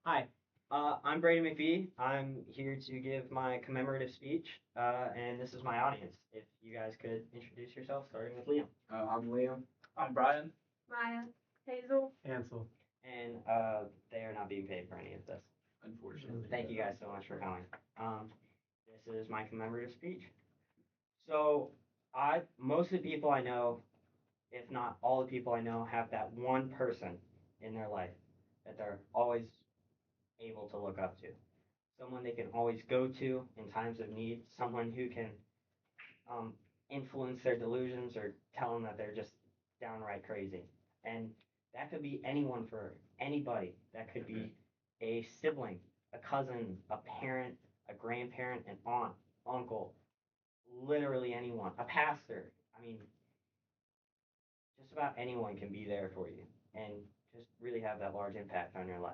Hi, I'm Brady McVie. I'm here to give my commemorative speech, and this is my audience. If you guys could introduce yourself, starting with Liam. I'm Liam. I'm Brian. Maya, Hazel, Ansel. And they are not being paid for any of this. Unfortunately. Thank you guys so much for coming. This is my commemorative speech. So, most of the people I know, if not all the people I know, have that one person in their life that they're always able to look up to. Someone they can always go to in times of need, someone who can um, influence their delusions or tell them that they're just downright crazy. And that could be anyone for anybody. That could be a sibling, a cousin, a parent, a grandparent, an aunt, uncle, literally anyone, a pastor. I mean, just about anyone can be there for you and just really have that large impact on your life.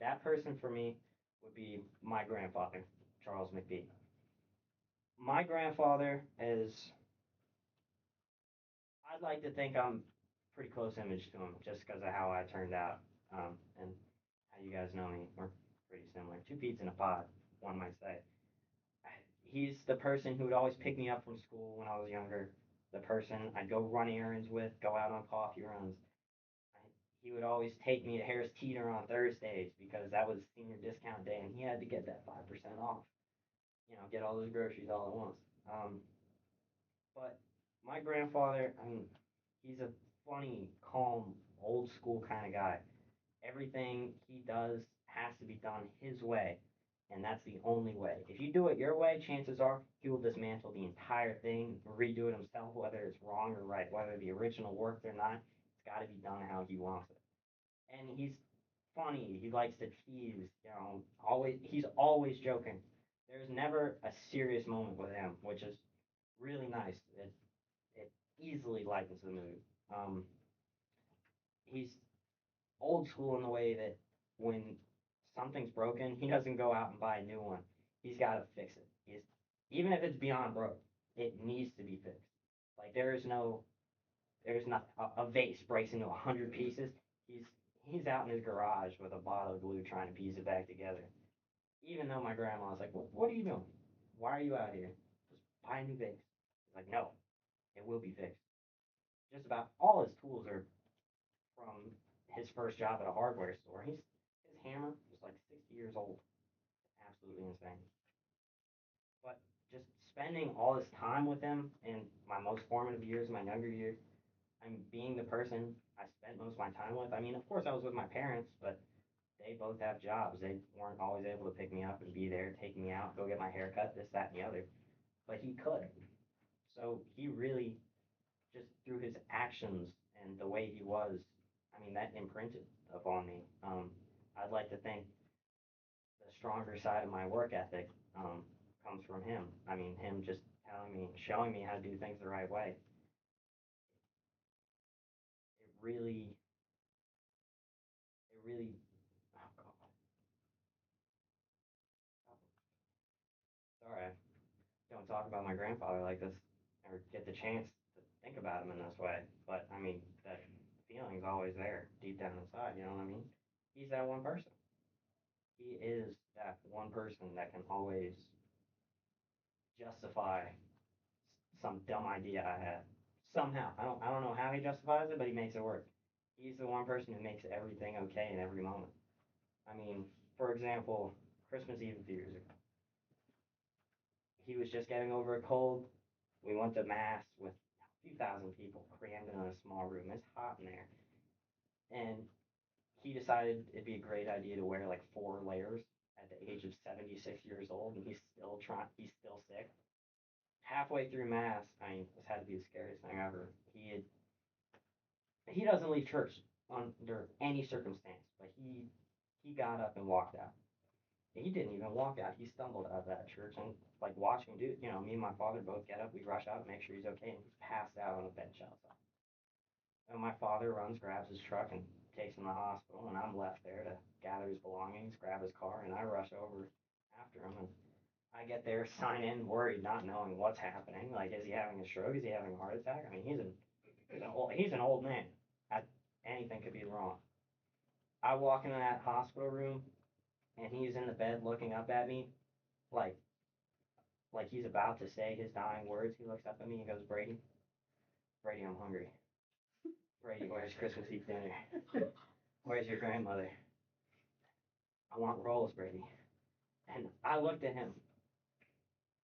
That person for me would be my grandfather, Charles McBee. My grandfather is, I'd like to think I'm pretty close image to him just because of how I turned out, and how you guys know me. We're pretty similar. Two peas in a pod, one might say. He's the person who would always pick me up from school when I was younger. The person I'd go run errands with, go out on coffee runs. He would always take me to Harris Teeter on Thursdays because that was senior discount day, and he had to get that 5% off. Get all those groceries all at once. But my grandfather, I mean, he's a funny, calm, old school kind of guy. Everything he does has to be done his way, and that's the only way. If you do it your way, chances are he will dismantle the entire thing, redo it himself, whether it's wrong or right, whether the original worked or not. It's got to be done how he wants it. And he's funny. He likes to tease. Always he's always joking. There's never a serious moment with him, which is really nice. It easily lightens the mood. Um, he's old school in the way that when something's broken, he doesn't go out and buy a new one. He's got to fix it. Even if it's beyond broke, it needs to be fixed. Like there's not a vase breaks into 100 pieces. He's he's out in his garage with a bottle of glue trying to piece it back together. Even though my grandma's like, what are you doing? Why are you out here? Just buy a new vase. He's like, no, it will be fixed. Just about all his tools are from his first job at a hardware store. His hammer is like 60 years old. Absolutely insane. But just spending all this time with him in my most formative years, my younger years, I'm being the person I spent most of my time with. I mean, of course, I was with my parents, but they both have jobs. They weren't always able to pick me up and be there, take me out, go get my hair cut, this, that, and the other. But he could. So he really, just through his actions and the way he was, I mean, that imprinted upon me. I'd like to think the stronger side of my work ethic comes from him. I mean, him just telling me, showing me how to do things the right way. It really, it really, oh God. Sorry, I don't talk about my grandfather like this or get the chance to think about him in this way. But I mean, that feeling's always there deep down inside, you know what I mean? He's that one person. He is that one person that can always justify some dumb idea I had. Somehow. I don't know how he justifies it, but he makes it work. He's the one person who makes everything okay in every moment. I mean, for example, Christmas Eve a few years ago. He was just getting over a cold. We went to mass with a few thousand people crammed in a small room. It's hot in there. And he decided it'd be a great idea to wear like 4 layers at the age of 76 years old, and he's still sick. Halfway through mass, I mean, this had to be the scariest thing ever. He doesn't leave church under any circumstance, but he got up and walked out. He didn't even walk out. He stumbled out of that church and like watching dude, me and my father both get up, we rush out and make sure he's okay, and he's passed out on a bench outside. And my father runs, grabs his truck, and takes him to the hospital, and I'm left there to gather his belongings, grab his car, and I rush over after him, and I get there, sign in, worried, not knowing what's happening. Like, is he having a stroke? Is he having a heart attack? I mean, he's an old man. Anything could be wrong. I walk into that hospital room. and he's in the bed looking up at me, like he's about to say his dying words. He looks up at me and goes, Brady, Brady, I'm hungry. Brady, where's Christmas Eve dinner? Where's your grandmother? I want rolls, Brady. And I looked at him.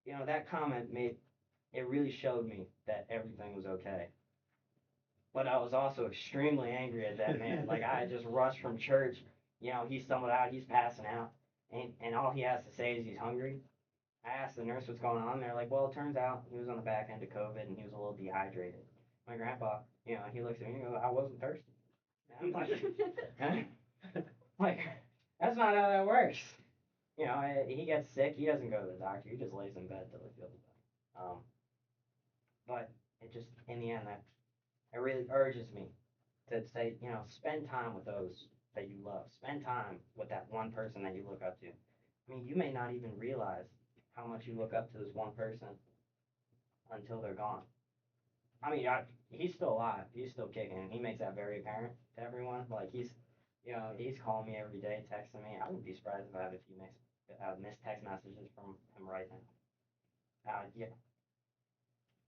You know, that comment made it really showed me that everything was okay. But I was also extremely angry at that man. Like I had just rushed from church. You know, he stumbled out, he's passing out, and all he has to say is he's hungry. I asked the nurse what's going on. They're like, well, it turns out he was on the back end of COVID and he was a little dehydrated. My grandpa, you know, he looks at me and goes, I wasn't thirsty. And I'm like, like, that's not how that works. You know, he gets sick, he doesn't go to the doctor, he just lays in bed till he feels better. But it just, in the end, that it really urges me to say, you know, spend time with those that you love. Spend time with that one person that you look up to. I mean, you may not even realize how much you look up to this one person until they're gone. I mean, he's still alive. He's still kicking, and he makes that very apparent to everyone. Like you know, he's calling me every day, texting me. I wouldn't be surprised if I have a few missed text messages from him right now. Yeah,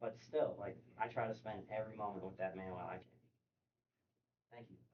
but still, like I try to spend every moment with that man while I can. Thank you.